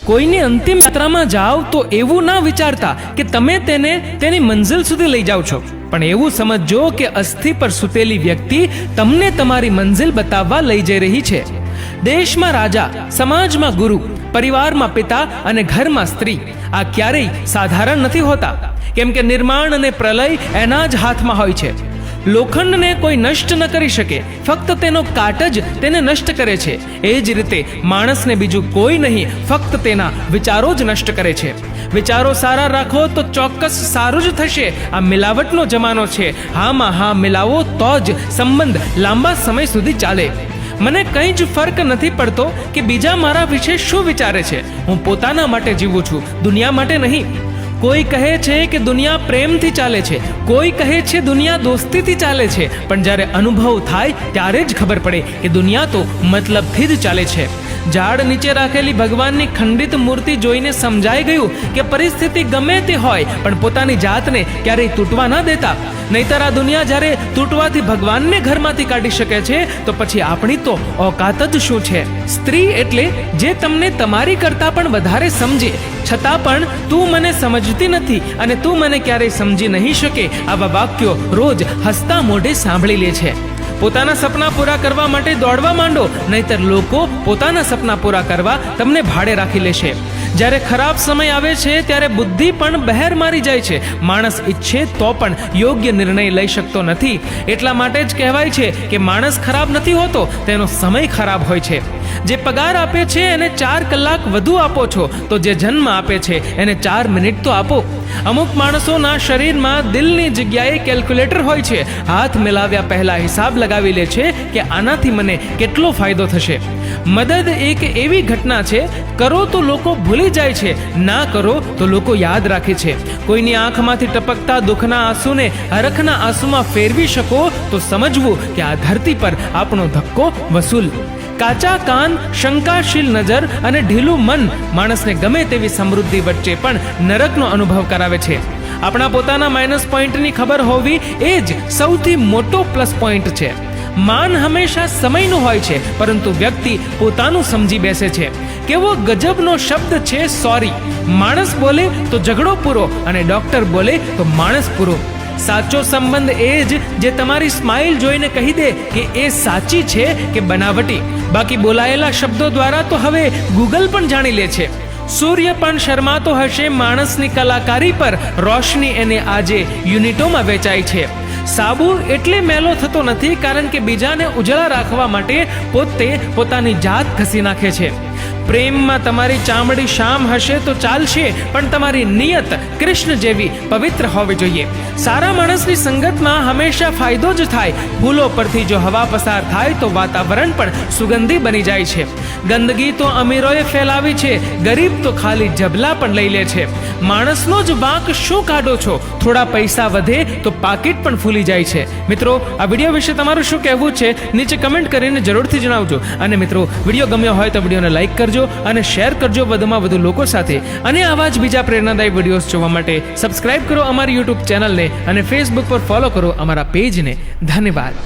કોઈની અંતિમ યાત્રામાં જાઓ તો એવું ના વિચારતા કે તમે તેને તેની મંઝિલ સુધી લઈ જાઓ છો, પણ એવું સમજજો કે અસ્થિ પર સૂતેલી વ્યક્તિ તમને તમારી મંઝિલ બતાવવા લઈ જઈ રહી છે. દેશમાં રાજા, સમાજમાં ગુરુ, પરિવારમાં પિતા અને ઘરમાં સ્ત્રી આ ક્યારેય સાધારણ નથી હોતા, કેમ કે નિર્માણ અને પ્રલય એના જ હાથમાં હોય છે. લોખંડને કોઈ નષ્ટ ન કરી શકે, ફક્ત તેનો કાટ જ તેને નષ્ટ કરે છે. એ જ રીતે માણસને બીજું કોઈ નહીં, ફક્ત તેના વિચારો જ નષ્ટ કરે છે. વિચારો સારા રાખો તો ચોક્કસ સારું જ થશે. આ મિલાવટનો જમાનો છે. હામાં હા મિલાવો તો જ સંબંધ લાંબા સમય સુધી ચાલે. મને કંઈ જ ફરક નથી પડતો કે બીજા મારા વિશે શું વિચારે છે. હું પોતાના માટે જીવું છું, દુનિયા માટે નહીં. કોઈ કહે છે કે દુનિયા પ્રેમથી ચાલે છે, કોઈ કહે છે દુનિયા દોસ્તીથી ચાલે છે, પણ જ્યારે અનુભવ થાય ત્યારે જ ખબર પડે કે દુનિયા તો મતલબથી જ ચાલે છે. ઝાડ નીચે રાખેલી ભગવાનની ખંડિત મૂર્તિ જોઈને સમજાઈ ગયું કે પરિસ્થિતિ ગમે તે હોય પણ પોતાની જાતને ક્યારેય તૂટવા ન દેતા. નહીતર આ દુનિયા જ્યારે તૂટવાથી ભગવાનને ઘરમાંથી કાઢી શકે છે તો પછી આપણી તો ઓકાત જ શું છે. સ્ત્રી એટલે જે તમને તમારી કરતાં પણ વધારે સમજે, છતાં પણ તું મને સમજતી નથી અને તું મને ક્યારેય સમજી નહીં શકે, આવા વાક્યો રોજ હસતા મોઢે સાંભળી લે છે. પોતાના સપના પૂરા કરવા માટે દોડવા માંડો, નહીતર લોકો પોતાના સપના પૂરા કરવા તમને ભાડે રાખી લેશે. જ્યારે ખરાબ સમય આવે છે ત્યારે બુદ્ધિ પણ બહેર મારી જાય છે. માણસ ઈચ્છે તો પણ યોગ્ય નિર્ણય લઈ શકતો નથી. એટલા માટે જ કહેવાય છે કે માણસ ખરાબ નથી હોતો, તેનો સમય ખરાબ હોય છે. જે પગાર આપે છે એને 4 કલાક વધુ આપો છો, તો જે જન્મ આપે છે એને 4 મિનિટ તો આપો. અમુક માણસોના શરીરમાં દિલની જગ્યાએ કેલ્ક્યુલેટર હોય છે. હાથ મિલાવ્યા પહેલા હિસાબ લગાવી લે છે કે આનાથી મને કેટલો ફાયદો થશે. મદદ એક એવી ઘટના છે, કરો તો લોકો ભૂલી જાય છે, ના કરો તો લોકો યાદ રાખે છે. કોઈની આંખમાંથી ટપકતા દુઃખના આંસુને હરખના આંસુમાં ફેરવી શકો તો સમજવું કે આ ધરતી પર આપણો ધક્કો વસૂલ. કાચા કાન, શંકાશીલ નજર અને ઢીલું મન માણસને ગમે તેવી સમૃદ્ધિ વચ્ચે પણ નરકનો અનુભવ કરાવે છે. આપણા પોતાના માઇનસ પોઈન્ટની ખબર હોવી એ જ સૌથી મોટો પ્લસ પોઈન્ટ છે. માન હંમેશા સમયનું હોય છે, પરંતુ વ્યક્તિ પોતાનું સમજી બેસે છે. કેવો ગજબનો શબ્દ છે સોરી. માણસ બોલે તો ઝઘડો પૂરો અને ડોક્ટર બોલે તો માણસ પૂરો. સાચો સંબંધ એ જ જે તમારી સ્માઇલ જોઈને કહી દે કે એ સાચી છે કે બનાવટી. બાકી બોલાયેલા શબ્દો દ્વારા તો હવે ગૂગલ પણ જાણી લે છે. સૂર્ય પણ શરમાતો હશે માણસની કલાકારી પર, રોશની એને આજે યુનિટોમાં વેચાય છે. સાબુ એટલે મેલો થતો નથી કારણ કે બીજાને ઉજળા રાખવા માટે પોતે પોતાની જાત ઘસી નાખે છે. પ્રેમમાં તમારી ચામડી શામ હશે તો ચાલશે, પણ તમારી નિયત કૃષ્ણ જેવી પવિત્ર હોવી જોઈએ. સારા માણસની સંગતમાં હંમેશા ફાયદો જ થાય. ફૂલો પરથી જો હવા પસાર થાય તો વાતાવરણ પણ સુગંધી બની જાય છે. ગંદકી તો અમીરોએ ફેલાવી છે, ગરીબ તો ખાલી જબલા પણ લઈ લે છે. માણસનો જ વાંક શું કાઢો છો? થોડા પૈસા વધે તો પાકીટ પણ ફૂલી જાય છે. મિત્રો, આ વિડીયો વિશે તમારું શું કહેવું છે નીચે કમેન્ટ કરીને જરૂરથી જણાવજો. અને મિત્રો, વિડીયો ગમ્યો હોય તો વિડીયોને લાઈક કરજો અને શેર કરજો વધુમાં વધુ લોકો સાથે. અને આવા જ બીજા પ્રેરણાદાયી વિડીયોઝ જોવા માટે સબસ્ક્રાઇબ કરો અમારી યુટ્યુબ ચેનલને અને ફેસબુક પર ફોલો કરો અમારા પેજને. ધન્યવાદ.